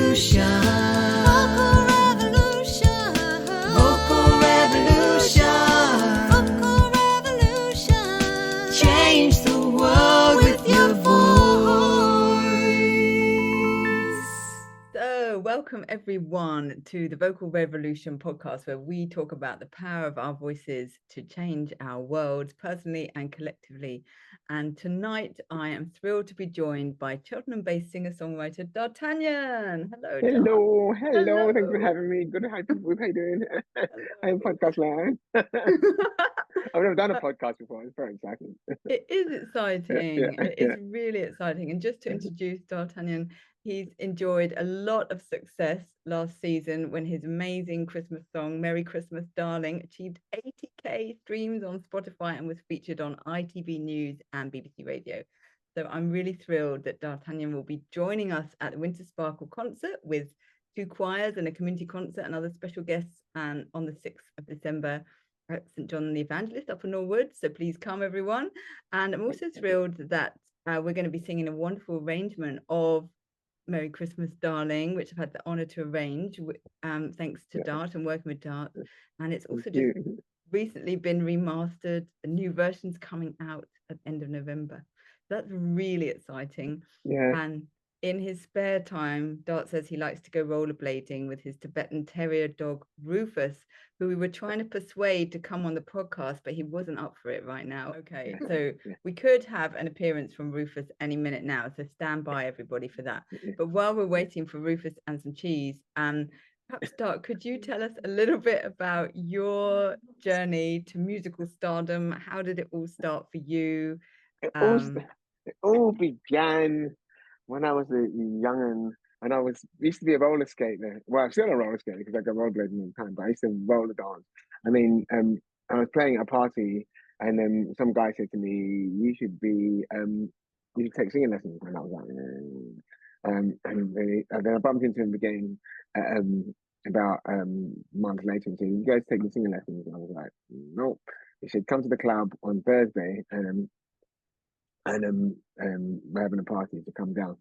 revolution. Vocal revolution. Vocal revolution. Vocal revolution. Change the world with your voice. So, welcome everyone to the Vocal Revolution podcast, where we talk about the power of our voices to change our world personally and collectively. And tonight, I am thrilled to be joined by Cheltenham-based singer-songwriter D'Artagnan. Hello, Hello, hello. Hello. Thanks for having me. Good. How you doing? I'm podcast land. I've never done a podcast before. It's very exciting. It is exciting. Yeah, It is really exciting. And just to introduce D'Artagnan, he's enjoyed a lot of success last season when his amazing Christmas song, Merry Christmas, Darling, achieved 80k streams on Spotify and was featured on ITV News and BBC Radio. So I'm really thrilled that D'Artagnan will be joining us at the Winter Sparkle concert with 2 choirs and a community concert and other special guests, and on the 6th of December at St. John the Evangelist up in Norwood. So please come, everyone. And I'm also thrilled that we're going to be singing a wonderful arrangement of Merry Christmas, Darling, which I've had the honor to arrange, thanks to Dart and working with Dart. And it's also just recently been remastered. A new version's coming out at the end of November. So that's really exciting. Yeah. And in his spare time, Dart says he likes to go rollerblading with his Tibetan Terrier dog, Rufus, who we were trying to persuade to come on the podcast, but he wasn't up for it right now. Okay, so we could have an appearance from Rufus any minute now, so stand by, everybody, for that. But while we're waiting for Rufus and some cheese, perhaps, Dart, could you tell us a little bit about your journey to musical stardom? How did it all start for you? It all began when I was a young'un, and I used to be a roller skater. Well, I'm still a roller skater because I go rollerblading all the time, but I used to roller dance. I mean, I was playing at a party, and then some guy said to me, "You should take singing lessons." And I was like, and then I bumped into him again about months later and said, "You guys taking singing lessons?" And I was like, "Nope." He said, "Come to the club on Thursday, and we're having a party to come down."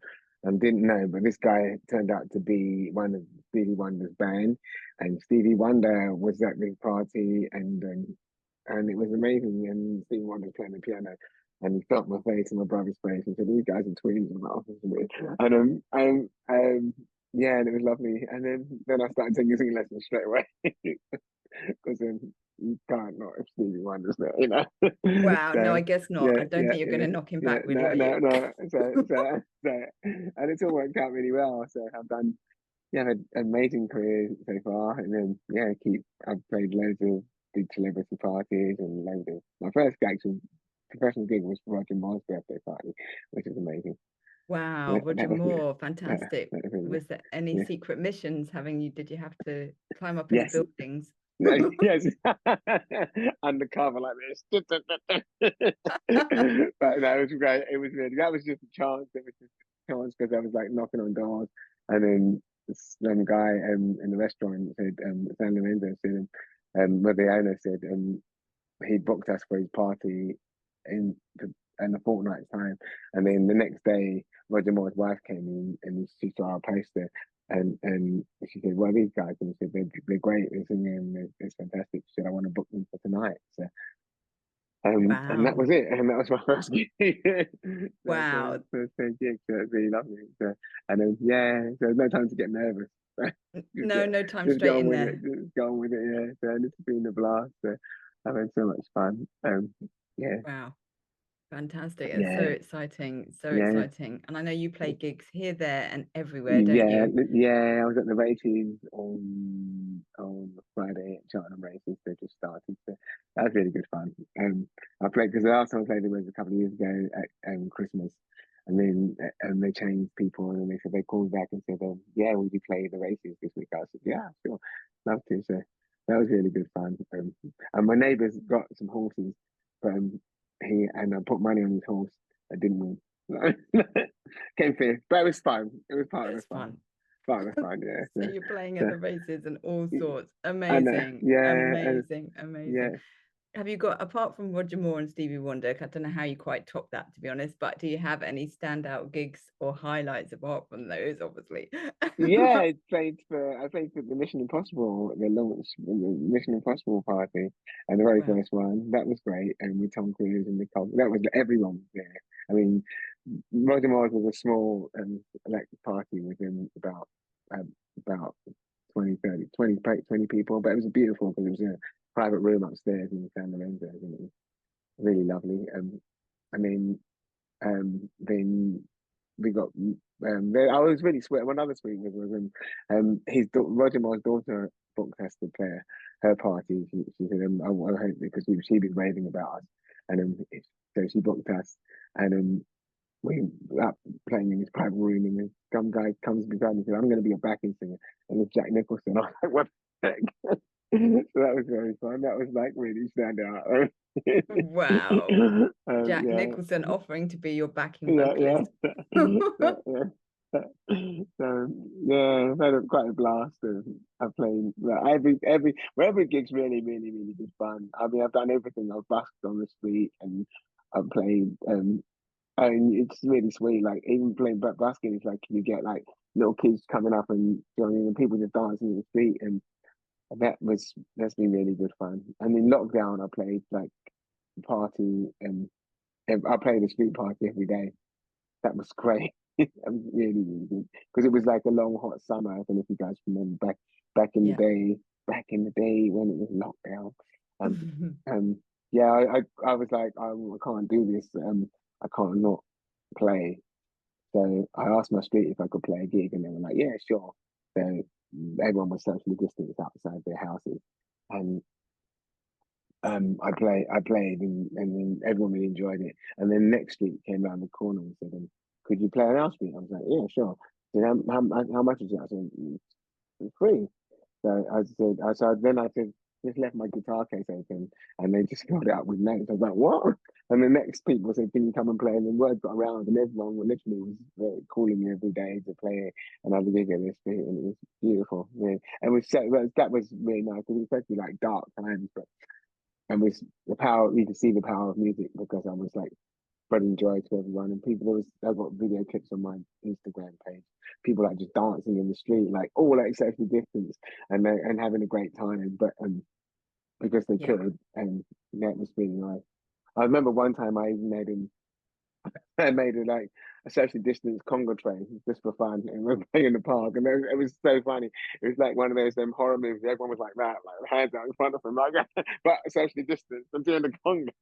And didn't know, but this guy turned out to be one of Stevie Wonder's band, and Stevie Wonder was at this party, and it was amazing. And Stevie Wonder was playing the piano, and he felt my face and my brother's face, and said, "These guys are twins." And yeah, and it was lovely. And then I started taking singing lessons straight away because you can't not if Stevie Wonder's there, you know. Wow, So, no, I guess not. yeah, I don't think you're going to knock him back, really. No. So, and it's all worked out really well. So I've done, an amazing career so far, and then I've played loads of big celebrity parties and loads of. My first actual professional gig was for Roger Moore's birthday party, which is amazing. Wow, Yeah, Roger Moore, fantastic. that was really Was there any yeah. secret missions did you have to climb up in Yes. the buildings? Yes, undercover like this. But no, it was great. It was really, that was just a chance. It was just a chance because I was like knocking on doors, and then some guy in the restaurant said, San Lorenzo said, where the owner said, he booked us for his party in a fortnight's time, and then the next day, Roger Moore's wife came in and she saw our poster. And she said, "Well, these guys," and she said, they're great. They're singing. It's fantastic." She said, "I want to book them for tonight." So, Wow. and that was it. And that was my first gig. Wow. First gig. So it was really lovely. So, and then so there's no time to get nervous. No time just straight in there. Just go on with it. Yeah. So it's been a blast. So I've had so much fun. Wow. Fantastic. It's so exciting. Exciting. And I know you play gigs here, there, and everywhere, don't you? Yeah, I was at the races on Friday at Cheltenham races. They just started. So that was really good fun. I played because the last time I played it was a couple of years ago at Christmas. And then they changed people, and then they said they called back and said, "Will you play the races this week?" I said, "Yeah, sure, love to." So that was really good fun. And my neighbour's got some horses, but I put money on his horse. I didn't win. Came fifth, but it was fun. It was part of the fun. Part of the fun, yeah. So you're playing at the races and all sorts. Amazing. Amazing. Yeah. have you got, apart from Roger Moore and Stevie Wonder, I don't know how you quite top that, to be honest, but do you have any standout gigs or highlights apart from those, obviously? Yeah, I played for the Mission Impossible, the launch, the Mission Impossible party, and the very Wow. first one. That was great, and with Tom Cruise and Nicole, that was everyone was there. I mean, Roger Moore was a small electric party within about 20, 30, 20 people, but it was beautiful because it was a private room upstairs in San Lorenzo, and it was really lovely. I mean, then we got I was really sweet. One other sweet was Roger Moore's daughter booked us to play her party. She said, I hope, because she was raving about us, and so she booked us, and we were up playing in this private room, and then some guy comes beside me and said, "I'm going to be a backing singer," and it's Jack Nicholson. I was like, "What the heck?" So that was very fun. That was like really stand out. Wow. Jack Yeah. Nicholson offering to be your backing Yeah, vocalist. yeah. So yeah, I've had quite a blast. I've played wherever gig's really, really, really good fun. I mean, I've done everything. I've busked on the street, and I've played. And it's really sweet. Like even playing busking, it's like you get like little kids coming up and joining, and people just dancing in the street, and that's been really good fun. And in lockdown, I played like party, and I played a street party every day. That was great. That was really, really good because it was like a long hot summer. I don't know if you guys remember back in the Yeah. day when it was lockdown. Yeah, I was like, I can't do this. I can't not play. So I asked my street if I could play a gig, and they were like, yeah, sure. So everyone was socially distanced outside their houses, and I played, and then everyone really enjoyed it. And then next street came around the corner and said, "Could you play on our street?" I was like, "Yeah, sure." They said, how much is it? I said, "It's free." So then I said, just left my guitar case open, and they just filled it up with notes. I was like, "What?" And the next people said, "Can you come and play?" And the word got around, and everyone literally was calling me every day to play another gig at this street, and it was beautiful. Yeah. And that was really nice because it was supposed to be like dark times, but and was the power. You could see the power of music because I was like spreading joy to everyone, and people. I've got video clips on my Instagram page. People like just dancing in the street, like all like social distance, and having a great time. But because they Yeah. could, and that was really nice. I remember one time I even made it like a social distance Congo train just for fun, and we were playing in the park, and it was so funny. It was like one of those horror movies. Everyone was like that, like hands out in front of them, like that, but socially distanced. I'm doing the Congo.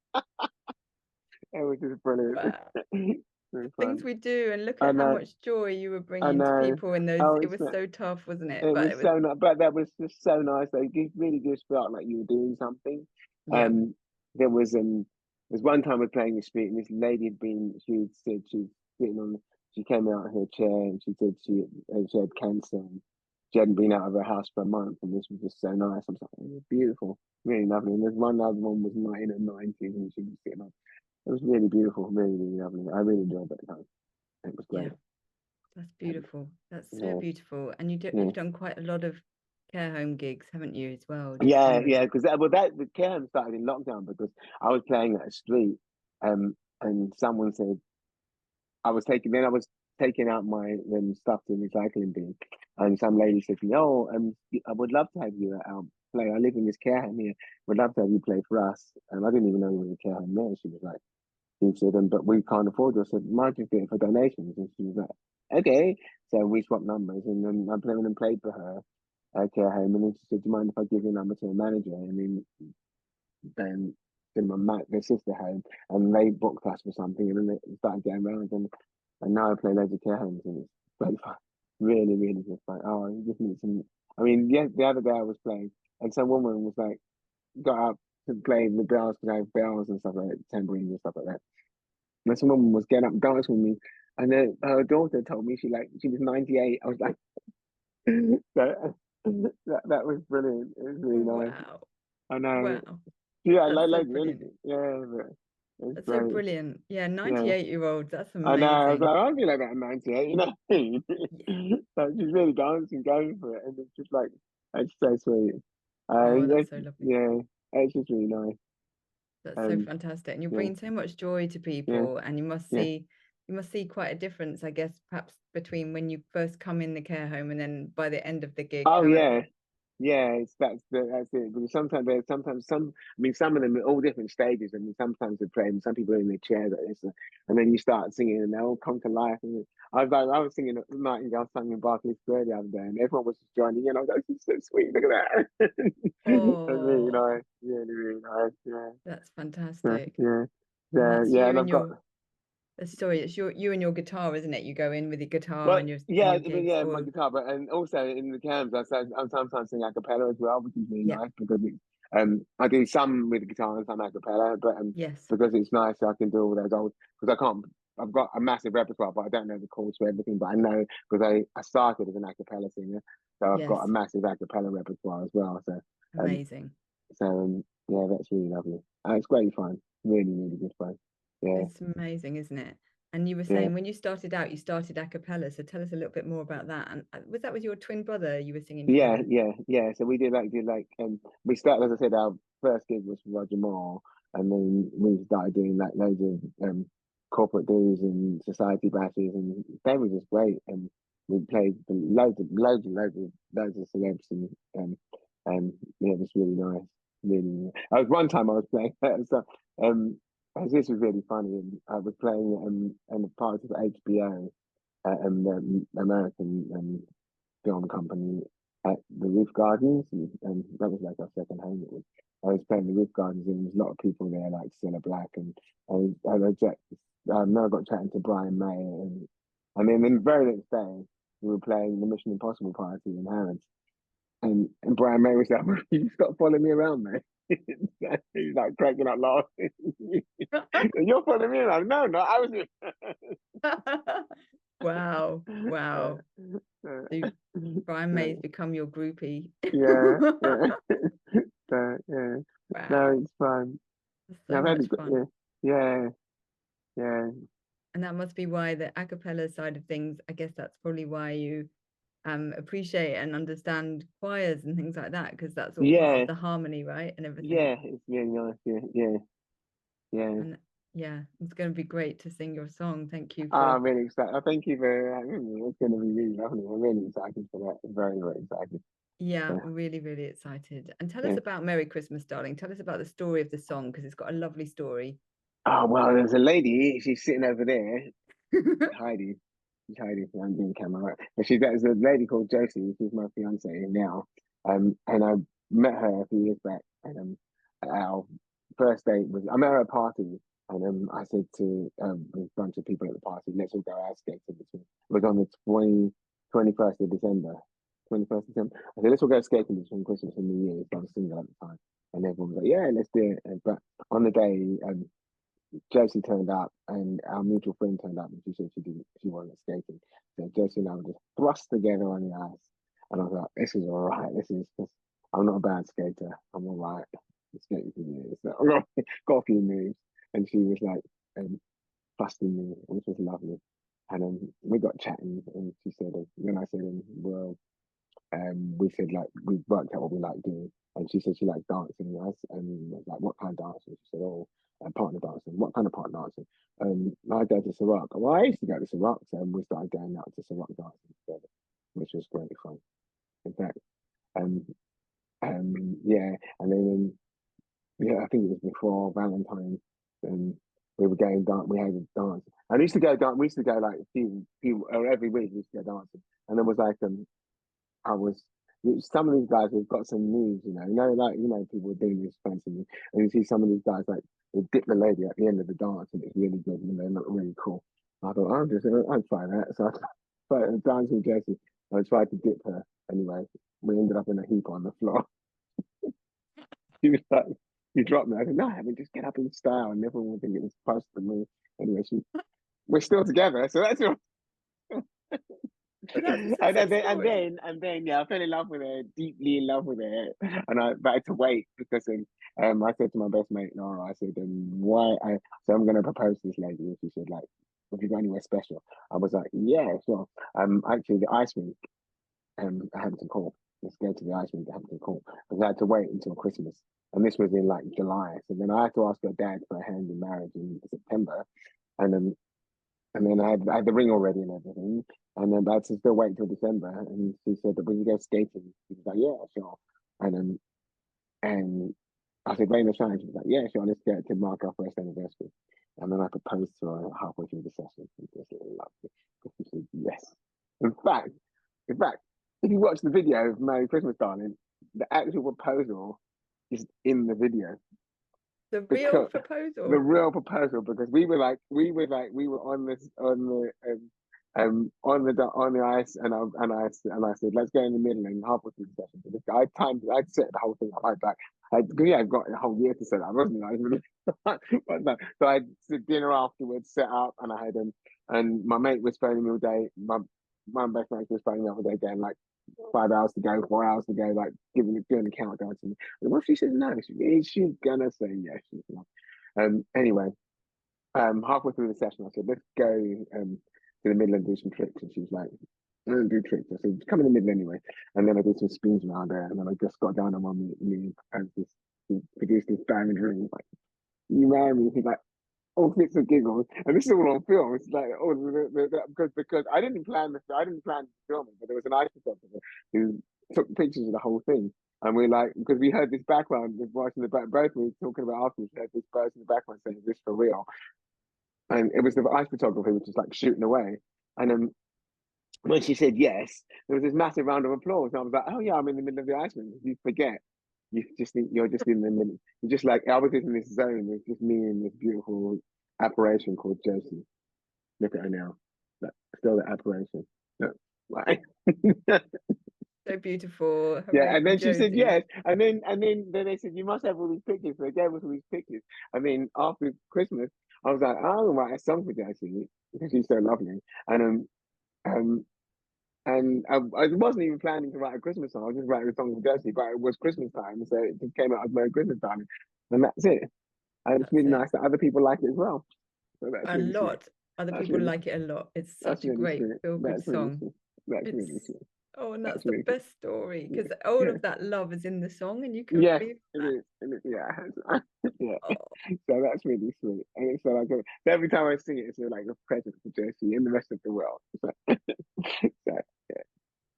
It was just brilliant. Wow. Really Things fun. we do, and look I at how know, much joy you were I bringing to know. people in those. Oh, It was so tough, wasn't it? it But was it was, so nice, but that was just so nice. Though. It really just felt like you were doing something. yeah. Um, there was one time we were playing the street, and this lady she said she's sitting on, she came out of her chair, and she said she had cancer, and she hadn't been out of her house for a month, and this was just so nice. I was like, it was beautiful, really lovely. And there's one other one was in her 90s, and she was sitting on. It was really beautiful, really, really lovely. I really enjoyed that time. It was Yeah. great. That's beautiful. That's so Yeah, beautiful. And yeah. you've done quite a lot of care home gigs, haven't you, as well? Just Yeah, kind of, yeah, because the care home started in lockdown because I was playing at a street, and someone said I was taking out my stuff to the recycling bin, and some lady said to me, "Oh, I would love to have you play. I live in this care home here. Would love to have you play for us." And I didn't even know there was a care home there. She was like, she said, "But we can't afford it." I said, "Might just do it for donations." And she was like, "Okay." So we swapped numbers, and then I played for her care home, and then she said, "Do you mind if I give your number to a manager?" And then their sister home, and they booked us for something, and then they started getting around, and now I play loads of care homes, and it's great fun, really, really good fun. Oh, you just need some. I mean, yeah, the other day I was playing, and some woman was like, got up to play the bells, because I have bells and stuff like that, tambourines and stuff like that. And some woman was getting up dancing with me, and then her daughter told me she was 98. I was like, that was brilliant. It was really nice. wow. I know. Wow. Yeah, That's so like brilliant. anything. Yeah, but it's That's so great. brilliant. Yeah, Yeah. 98-year-olds. That's I know. I was amazing. like, I feel like that at 98, you know what I mean? Yeah. So she's really dancing, going for it, and it's just like, it's so sweet. Oh, Yes, that's so lovely. yeah, it's just really nice. That's so fantastic. And you're Yeah, bringing so much joy to yeah, people, and yeah. you must see quite a difference, I guess, perhaps between when you first come in the care home and then by the end of the gig. Oh How yeah, yeah. That's it. Because sometimes some. I mean, some of them are all different stages. I mean, sometimes they're playing. Some people are in their chairs like this, and then you start singing, and they all come to life. And I was singing at Nightingale sung in Berkeley Square the other day, and everyone was just joining in. I was like, "This is so sweet. Look at that." That's really oh, nice. Really, really nice. Yeah, that's yeah, fantastic. yeah, And yeah, that's yeah. you And and I've got. your sorry, it's you and your guitar, isn't it? You go in with your guitar Well, and yeah, your but gigs, yeah, my or guitar, but and also in the camps, I sometimes sing a cappella as well, which is really yeah, nice because I do some with the guitar and some a cappella, but yes, because it's nice, I can do all those old because I can't. I've got a massive repertoire, but I don't know the chords for everything. But I know because I started as an a cappella singer, so I've got a yes, massive a cappella repertoire as well. Um, amazing. yeah, that's really lovely. It's great fun, really, really good fun. Yeah, It's amazing, isn't it? And you were yeah. saying when you started out, you started a cappella. So tell us a little bit more about that. And was that with your twin brother you were singing Yeah, together? yeah, yeah. So we we started, as I said, our first gig was for Roger Moore, and then we started doing like loads of corporate dues and society bashes, and they were just great. And we played for loads of celebs, and yeah, it was really nice. Really, I was one time I was playing, so this was really funny. And I was playing and a part of HBO, the American film company at the Roof Gardens, and that was like our second home. I was playing the Roof Gardens, and there was a lot of people there, like Cilla Black, I remember I got chatting to Brian May, and then the very next day we were playing the Mission Impossible party in Harrods, and Brian May was like, "You stop following me around, mate." He's like cracking up laughing. You're following me around? No, no, I was. Wow, wow. So Brian Yeah, May's become your groupie. yeah, yeah. Yeah, no, Wow, it's fun. that's Yeah, so I've had much a good, fun. yeah, yeah, yeah, And that must be why the a cappella side of things, I guess that's probably why you appreciate and understand choirs and things like that, because that's all part of yeah, the harmony, right? And everything. yeah. It's really nice. Yeah, yeah, yeah. And yeah, it's going to be great to sing your song. Thank you for, I'm really excited. Thank you for having me. It's going to be really lovely. I'm really excited for that. Very, very excited. yeah, Yeah, really, really excited. And tell us yeah. about Merry Christmas, Darling. Tell us about the story of the song, because it's got a lovely story. Oh well, there's a lady. She's sitting over there, Heidi. She's Heidi. I'm doing camera, right? But there's a lady called Josie. She's my fiance now. And I met her a few years back, and our first date was I met her at a party, and I said to a bunch of people at the party, let's all go out skating. It was on the 21st of December. 21st of December. I said, let's all go skating between Christmas and New Year's. I was single at the time. And everyone was like, yeah, let's do it. But on the day, Josie turned up and our mutual friend turned up and she said she wasn't skating. So Josie and I were just thrust together on the ice. And I was like, this is all right. I'm not a bad skater. I'm all right. I'm skating for years. So I got a few moves. And she was like busting me, which was lovely. And we got chatting and she said, when I said, well, we said like we worked out what we like doing, and she said she liked dancing with us, and was like, what kind of dancing? She said, oh, partner dancing. What kind of partner dancing? I go to Ciroc. Well, I used to go to Ciroc, so we started going out to Ciroc dancing together, which was great fun. In fact, um, yeah, and then yeah, I think it was before Valentine's, and we were going dance. We had a dance. And I used to go dance. We used to go like or every week. We used to go dancing, and there was like I was some of these guys have got some moves, like people doing this fancy move, and you see some of these guys like they dip the lady at the end of the dance, and it's really good, and they look really cool. I thought I'll try that, so I started dancing with Jessie. I tried to dip her. Anyway, we ended up in a heap on the floor. She was like, "You dropped me." I said, "No, I haven't. Just get up in style." And everyone would think it was supposed to me. Anyway, we're still together, so that's all. But that's a and success then and story. then and then yeah, I fell in love with her, deeply in love with her, and I had to wait because I said to my best mate Nora, I said, why I so I'm gonna propose to this lady, and she said like, have you got anywhere special? I was like, yeah, sure. Actually the ice rink at Hampton Court. Let's go to the ice rink at Hampton Court because I had to wait until Christmas and this was in like July. So then I had to ask her dad for a hand in marriage in September, and then I had the ring already and everything, and then but I had to still wait till December. And she said that when you go skating, she was like, yeah, sure. And I said, rain or shine. She was like, yeah, sure. Let's get to mark our first anniversary. And then I proposed to her halfway through the session. She just loved it. She said yes. In fact, if you watch the video of Merry Christmas, Darling, the actual proposal is in the video. The real proposal. The real proposal, because we were on the ice, and I said, let's go in the middle, and halfway through the session. This guy I'd set the whole thing up. I've got a whole year to set up, wasn't I? So I did dinner afterwards, set up, and I had and my mate was phoning me all day. My best mate was phoning me all day, again, like 5 hours to go, 4 hours to go, like doing the countdown to me. And what if she says no? She's gonna say yes. She's not. Anyway, halfway through the session, I said, let's go to the middle and do some tricks. And she was like, I don't do tricks. I said, come in the middle anyway. And then I did some spins around there, and then I just got down on one knee and produced this diamond ring. Like, you marry me? He's like, all fits and giggles, and this is all on film. It's like, because I didn't plan to film it, but there was an ice photographer who took pictures of the whole thing, and we're like, because we heard this background, the voice in the back, both we were talking about afterwards, we heard this person in the background saying, "Is this for real?" And it was the ice photographer who was just like shooting away, and then when she said yes, there was this massive round of applause, and I was like, "Oh yeah, I'm in the middle of the ice rink." You forget. You're just in the middle. You're just like, I was just in this zone. It's just me and this beautiful apparition called Josie. Look at her now. Still the apparition. Like, So beautiful. yeah, and then she said yes, and then they said, you must have all these pictures. So they gave us all these pictures. And then after Christmas, I was like, I'll write a song for Josie because she's so lovely. And I wasn't even planning to write a Christmas song. I was just writing a song for Josie, but it was Christmas time, so it just came out as Merry Christmas time, and that's it. And it's really nice that other people like it as well. So that's a really lot. sweet. Other That's people really like it a lot. It's That's such a really great sweet. feel-good That's really song. sweet. That's really sweet. Oh, and that's That's really the good. best story, because all Yeah. of that love is in the song, and you can Yeah, feel it that. is. Yeah. Yeah. Oh, So that's really sweet. And it's so like so every time I sing it, it's like a present for Josie and the rest of the world. So, yeah.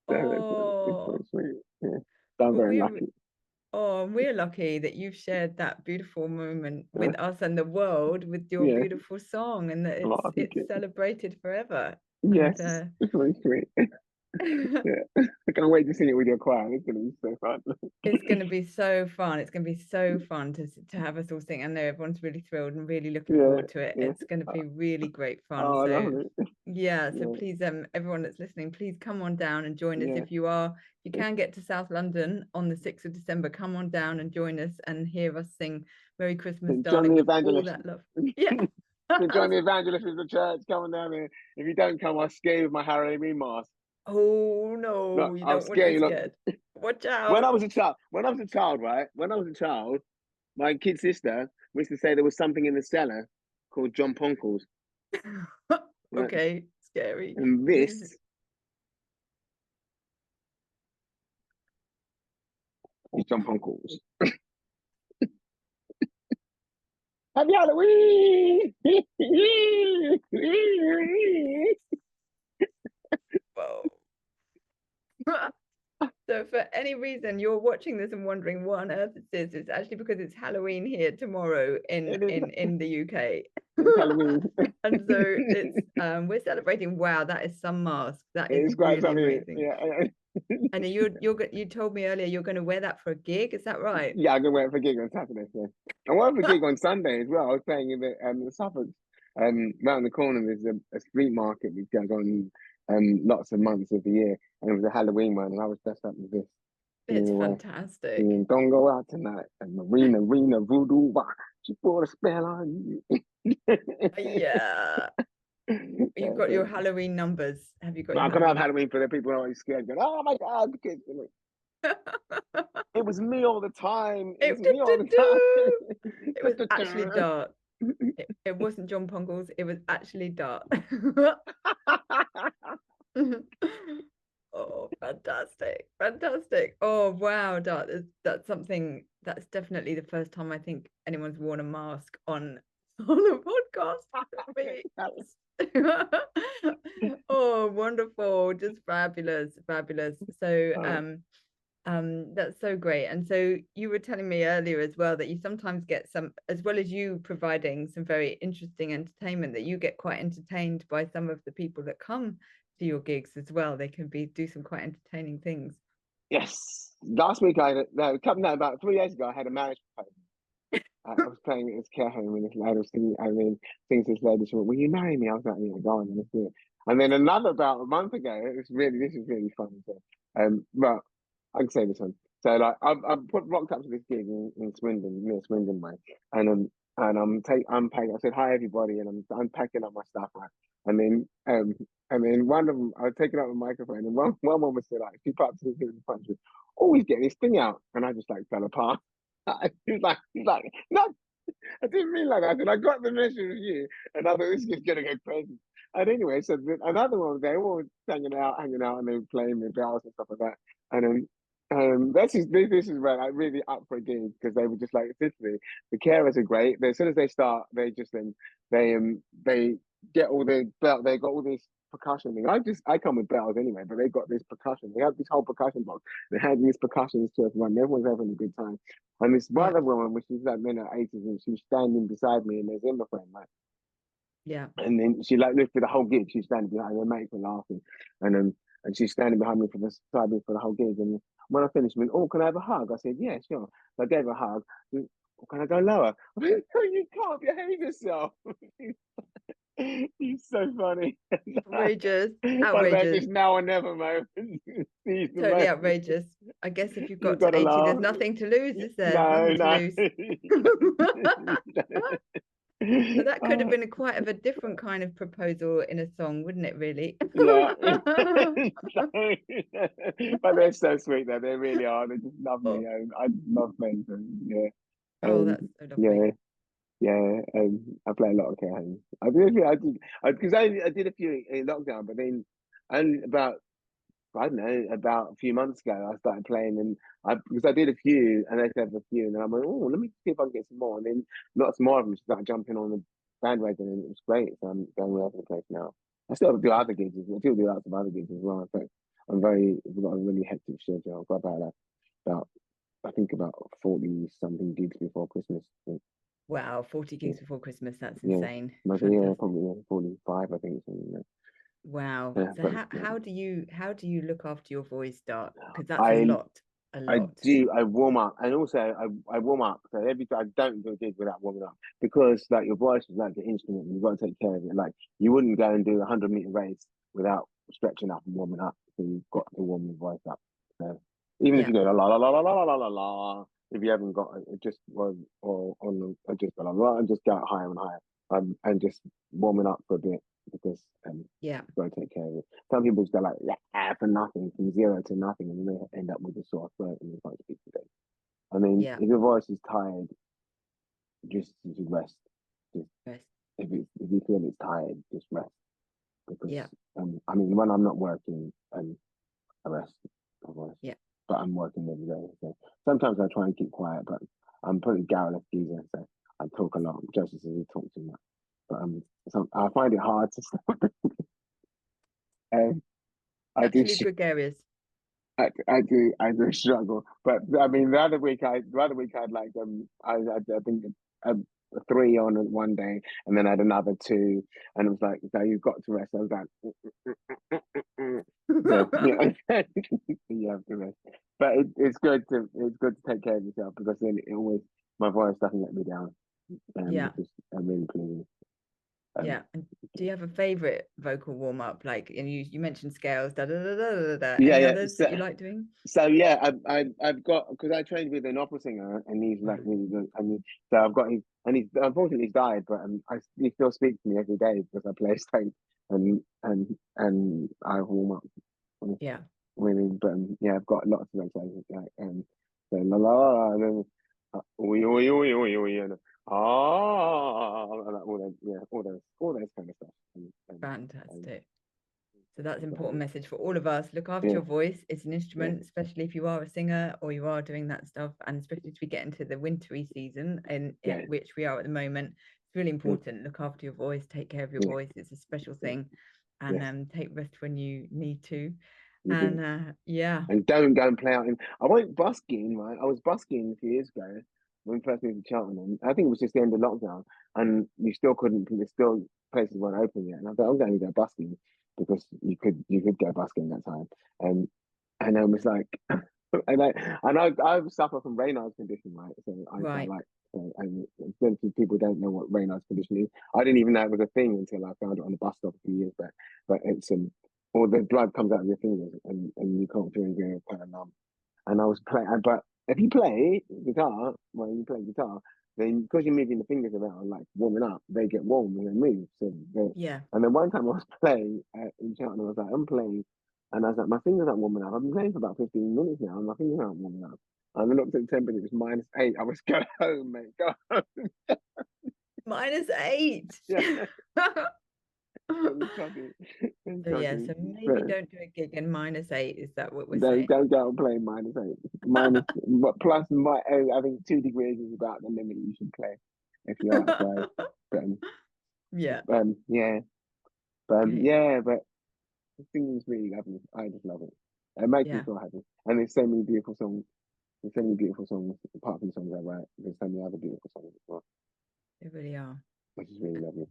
So it's oh. very sweet. Yeah. So I'm Well, very lucky. we're lucky that you've shared that beautiful moment Yeah. with us and the world with your Yeah. beautiful song, and that Oh, thank you. it's celebrated forever. Yes, And, it's really sweet. Yeah. I can't wait to sing it with your choir. It's gonna be so fun. it's going to be so fun. It's going to be so fun to have us all sing. I know everyone's really thrilled and really looking Yeah, forward to it. yeah. It's going to be really great fun. Oh, So lovely. yeah, so Yeah. please, everyone that's listening, please come on down and join us. Yeah. If you can get to South London on the 6th of December, come on down and join us and hear us sing Merry Christmas, St. John Darling, the with all Evangelist. that love. Yeah. St. John the Evangelist is the church coming down here. If you don't come, I'll scare you with my Halloween mask. Oh no, Look, you I'll don't want to scare be you. Look, scared. Watch when I out. was a child, right? When I was a child, my kid sister used to say there was something in the cellar called John Ponkles. Right? Okay, scary. And This this is is John Ponkles. Happy Halloween! whoa. So for any reason you're watching this and wondering what on earth it is, it's actually because it's Halloween here tomorrow in the UK. It's Halloween. And so it's we're celebrating. Wow, that is some mask. That is It's quite really funny. amazing. Yeah. And you told me earlier you're going to wear that for a gig, is that right? Yeah, I'm gonna wear it for a gig on Saturday. So. I went for a gig on Sunday as well. I was playing in the Suffolk. Round the corner there's a street market which goes on lots of months of the year, and it was a Halloween one, and I was dressed up with this. It's fantastic. Don't go out tonight. And Marina Voodoo, she put a spell on you. Yeah. You've got your Halloween numbers. Have you got your I'm gonna have Halloween for the people who are scared. Going, oh my God, the kids. It was me all the time. It was me all the time. It was actually dark. It wasn't John Pongles. It was actually dark. Oh, fantastic. Fantastic. Oh wow, that's something that's definitely the first time I think anyone's worn a mask on a podcast. Oh, wonderful, just fabulous, fabulous. So that's so great. And so you were telling me earlier as well that you sometimes get some, as well as you providing some very interesting entertainment, that you get quite entertained by some of the people that come to your gigs as well. They can do some quite entertaining things. Yes. Last week about 3 days ago I had a marriage proposal. I was playing at this care home and this lady was singing, sings this lady, she went, "Will you marry me?" I was like, "Yeah, go on, let's do it." And then another about a month ago, this is really funny. So, but I can say this one. So like rocked up to this gig in Swindon, near Swindon way, and I'm packing. I said hi everybody, and I'm packing up my stuff, right? And then one of them, I was taking out the microphone, and one woman said like, she popped to the in front of me, "Oh, he's getting his thing out," and I just like fell apart. He's like, no, I didn't mean like that. I said, I got the message with you, and I thought this is gonna go crazy. And anyway, so another one, they were all hanging out, and they were playing the bells and stuff like that. And then this is where I really up for a gig, because they were just like, literally, the carers are great. As soon as they start, they just they get all the belt. They got all this percussion thing. I come with bells anyway, but they got this percussion. They have this whole percussion box. They had these percussions to everyone. Everyone's having a good time. And this other woman, which is like in her 80s, and she's standing beside me, and there's Emma friend, right? Yeah. And then she like lived for the whole gig. She's standing behind her mates were laughing, and she's standing behind me for the whole gig. And when I finished, I went, "Oh, can I have a hug?" I said, "Yeah, sure." So I gave her a hug. Went, "Oh, can I go lower?" I went, "No, you can't behave yourself." He's so funny. Outrageous. One of those Outrageous. is now or never moments. Totally outrageous. I guess if you've You've got to got to 80, laugh. there's nothing to lose, is there? No, Nothing to no. lose. So that could have been quite of a different kind of proposal in a song, wouldn't it, really? Yeah. But they're so sweet though. They really are. They just love me. I love playing them. Yeah. Oh, that's so lovely. Yeah. I play a lot of care homes. Because I did a few in lockdown, but then only about, I don't know, about a few months ago, I started playing, and because I did a few, and I said a few, and then I went, "Oh, let me see if I can get some more." And then lots more of them started jumping on the bandwagon, and it was great. So I'm going all over the place now. I still do other gigs. I still do lots of other gigs as well. So we've got a really hectic schedule. I've got I think about 40 something gigs before Christmas. Wow, 40 gigs before Christmas. That's Yeah, insane. yeah, probably 45, I think. Something like Wow. that. So how do you look after your voice, Dart? Because that's I a lot. I do. I warm up, and also I warm up. So every time, I don't do a gig without warming up, because like your voice is like the instrument. You've got to take care of it. Like you wouldn't go and do a 100-meter race without stretching up and warming up. So you've got to warm your voice up. So even if you go la la la la la la la la la, if you haven't got it, just or on just la la la, and just go higher and higher, and just warming up for a bit, because you've got to take care of it. Some people just go like, yeah, for nothing, from zero to nothing, and they end up with a sore throat and they can't speak today. I mean, if your voice is tired, just rest. Just rest. If you feel it's tired, just rest. Because I mean, when I'm not working, I rest my voice. Yeah. But I'm working every day. So sometimes I try and keep quiet, but I'm pretty garrulous geezer, so I talk a lot. Joseph says he talks too much. But so I find it hard to stop. I do gregarious. I do struggle, but I mean the other week I had like I think 3 on one day, and then I had another 2, and it was like, so you've got to rest. I was like, so, yeah, you have to rest. But it's good to take care of yourself, because then it always, my voice doesn't let me down. Because I'm really pleased. And do you have a favorite vocal warm up? Like, and you mentioned scales, da da da da da. Yeah, Any others that you like doing? So yeah, I've got, because I trained with an opera singer, and he's like really good. I mean, so I've got his, and he's unfortunately died, but he still speaks to me every day because I play stage, and I warm up. Yeah. Really, but yeah, I've got lots of exercises like so la la, and then oi oi oi oi oi, and all those kind of stuff. Fantastic. So that's an important message for all of us. Look after Yeah. your voice. It's an instrument, especially if you are a singer or you are doing that stuff. And especially as we get into the wintry season in which we are at the moment, it's really important. Look after your voice, take care of your voice. It's a special thing. And take rest when you need to. And and don't go and play out in. I went busking, right? I was busking a few years ago when we first moved to Cheltenham. I think it was just the end of lockdown, and you still couldn't. There's still places weren't open yet. And I thought I'm going to go busking because you could go busking that time. And I was like, and I suffer from Raynaud's condition, right? So I like. And people don't know what Raynaud's condition is. I didn't even know it was a thing until I found it on the bus stop a few years back. But it's or the blood comes out of your fingers and you can't feel anything, kind of numb. And I was playing, but if you play guitar, when you play guitar, then because you're moving the fingers around, like warming up, they get warm and they move. So and then one time I was playing in Cheltenham, I was like, I'm playing, and I was like, my fingers aren't warming up. I've been playing for about 15 minutes now, and my fingers aren't warming up. And I looked at the temperature, it was -8. I was go home, mate, go home. -8. Yeah. So maybe don't do a gig in -8. Is that what we're saying? Don't go and play -8. Plus, I think 2 degrees is about the limit you should play if you're outside. But singing's really lovely. I just love it. It makes me feel happy. And there's so many beautiful songs. There's so many beautiful songs apart from the songs I write. There's so many other beautiful songs as well. They really are. Which is really lovely.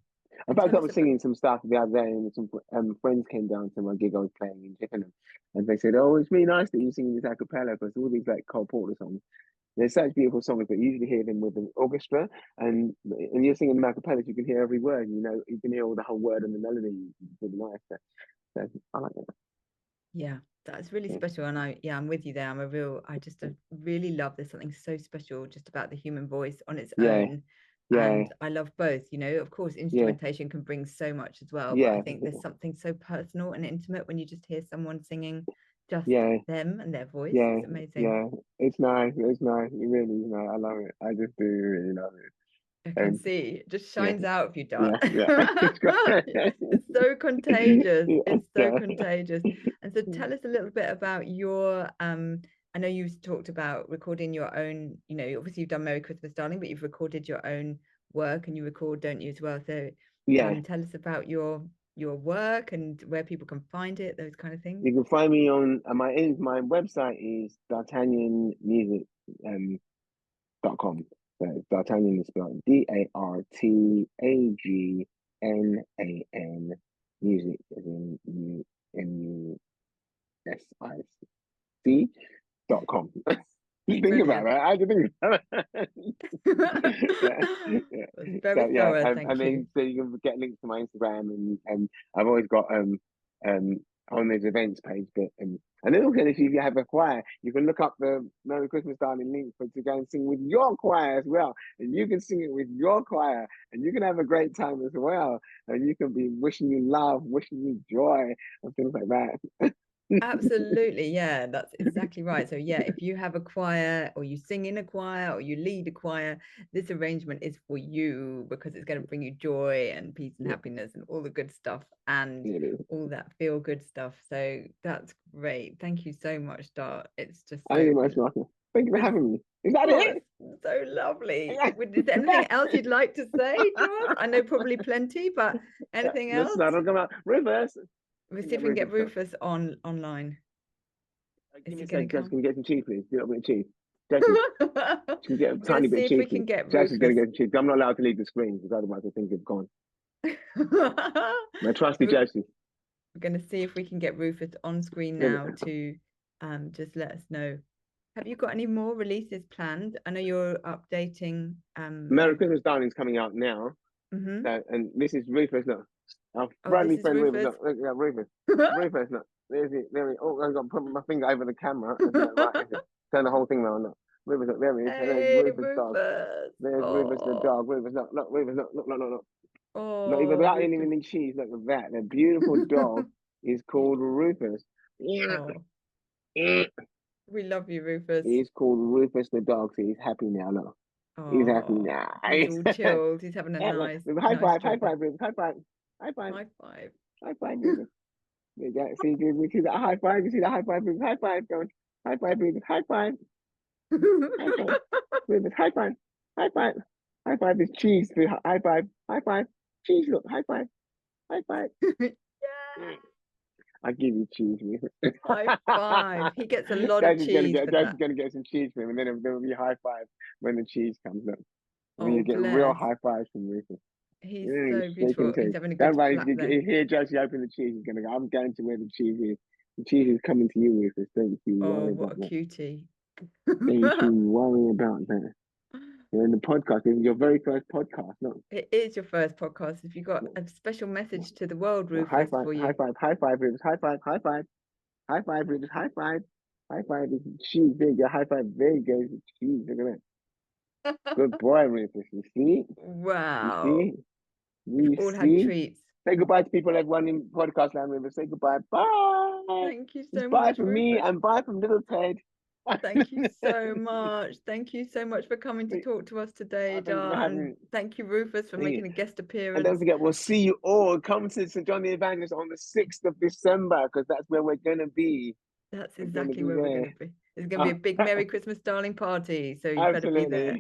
In fact, I was singing some stuff the other day, and some friends came down to my gig I was playing in Cheltenham, and they said, "Oh, it's really nice that you're singing this a cappella because all these like Cole Porter songs, they're such beautiful songs, but you usually hear them with an orchestra, and you're singing them a cappella, you can hear every word. You know, you can hear all the whole word and the melody. It's really nice. So I like it. Yeah, that's really special, and I'm with you there. I just really love. There's something so special just about the human voice on its own. And I love both, you know. Of course, instrumentation can bring so much as well, but I think there's something so personal and intimate when you just hear someone singing just them and their voice. It's amazing. Yeah, it's nice. It's nice. It really is nice. I love it. I just do really love it. I can see it just shines out of you, Dart. Yeah. It's so contagious. It's so contagious. And so tell us a little bit about your I know you've talked about recording your own, you know, obviously you've done Merry Christmas, Darling, but you've recorded your own work and you record, don't you, as well? So tell us about your work and where people can find it, those kind of things. You can find me on my website is d'artagnanmusic.com. So D'Artagnan is spelled DARTAGNAN, music as in MUSIC.com. Think about it. I had to think about it. Very thorough, thank you. And then so you can get links to my Instagram, and I've always got on this events page, but and then also if you have a choir, you can look up the Merry Christmas Darling link to go and sing with your choir as well, and you can sing it with your choir, and you can have a great time as well, and you can be wishing you love, wishing you joy, and things like that. Absolutely, yeah, that's exactly right. So if you have a choir or you sing in a choir or you lead a choir, this arrangement is for you because it's going to bring you joy and peace and happiness and all the good stuff and all that feel good stuff. So that's great. Thank you so much, Dart. It's just so Thank you for having me. Is that it? So lovely. Is there anything else you'd like to say, Dart? I know probably plenty, but anything else? That'll come out. Reverse. We'll see if we can get Rufus online. Give me a sec, Jess, can you get some cheese, please? Do a little bit of cheese. Jessie, can you get a tiny bit of cheese? Jessie's going to get some cheese. I'm not allowed to leave the screen because otherwise I think it's gone. My trusty Jessie. We're going to see if we can get Rufus on screen now to just let us know. Have you got any more releases planned? I know you're updating. Merry Christmas Darling's coming out now. So, and this is Rufus. No. Our friendly friend Rufus. Rufus. Rufus. No. There's it. There it. Oh, I've got to put my finger over the camera. Turn the whole thing around. Look. Rufus. Look, there he is. Hey, Rufus Dog. There's Rufus the dog. Rufus. Look. Rufus. Look. Oh, not even without anything cheese. Look at that. The beautiful dog is called Rufus. We love you, Rufus. He's called Rufus the dog. So he's happy now. Look. He's happy now. He's all chilled. He's having a nice. High five, Rufus. High five. High five. High five, Rufus. There you go. See, you see that high five? You see that high five? Rufus? High five, going. High five, Rufus. High five. High five. Rufus, high five. High five. High five is cheese. High five. High five. Cheese, look. High five. High five. Yeah. I'll give you cheese, Rufus. High five. He gets a lot of Dad's just gonna cheese get, for Dad's that. just gonna get some cheese for him, and then there'll be high five when the cheese comes up. And Oh, you get real bless. high fives from Rufus. He's Yeah, so he's beautiful. shaking He's too. having a Don't good worry, flap if then. you hear Josie open the cheese, he's gonna go, I'm going to where the cheese is. The cheese is coming to you, Rufus. Don't you Oh, worry what about a that. cutie. Don't you worry about that. You're in the podcast. This is your very first podcast. No. It is your first podcast. If you got a special message to the world, Well, high Rufus, five, for you. high five, high five, Rufus. High five, high five. High five, Rufus. High five. High five is cheese. There you go. High five. There you go. Cheese. Look at that. Good boy, Rufus. You see? Wow. You see? We've You all had see? treats. Say goodbye to people, everyone in podcast land, Rufus. Say goodbye. Bye. Thank you so It's bye much, from me Rufus. and bye from little Ted. Thank you so much. Thank you so much for coming to Thank- talk to us today, thank you for Dar. having And me. thank you, Rufus, for Thank you. making a guest And don't appearance. forget, we'll see you all. Come to St. John the Evangelist on the 6th of December, because that's where we're going to be. That's We're gonna exactly be where we're there. going to be. It's going to be a big Merry Christmas, darling party. So you better be there.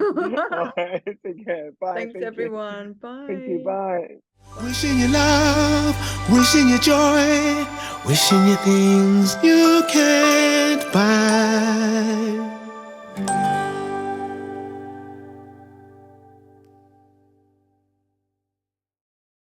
Absolutely. All right, take care. Bye. Thanks, Thank you. everyone. Bye. Thank you. Bye. Wishing you love, wishing you joy, wishing you things you can't buy.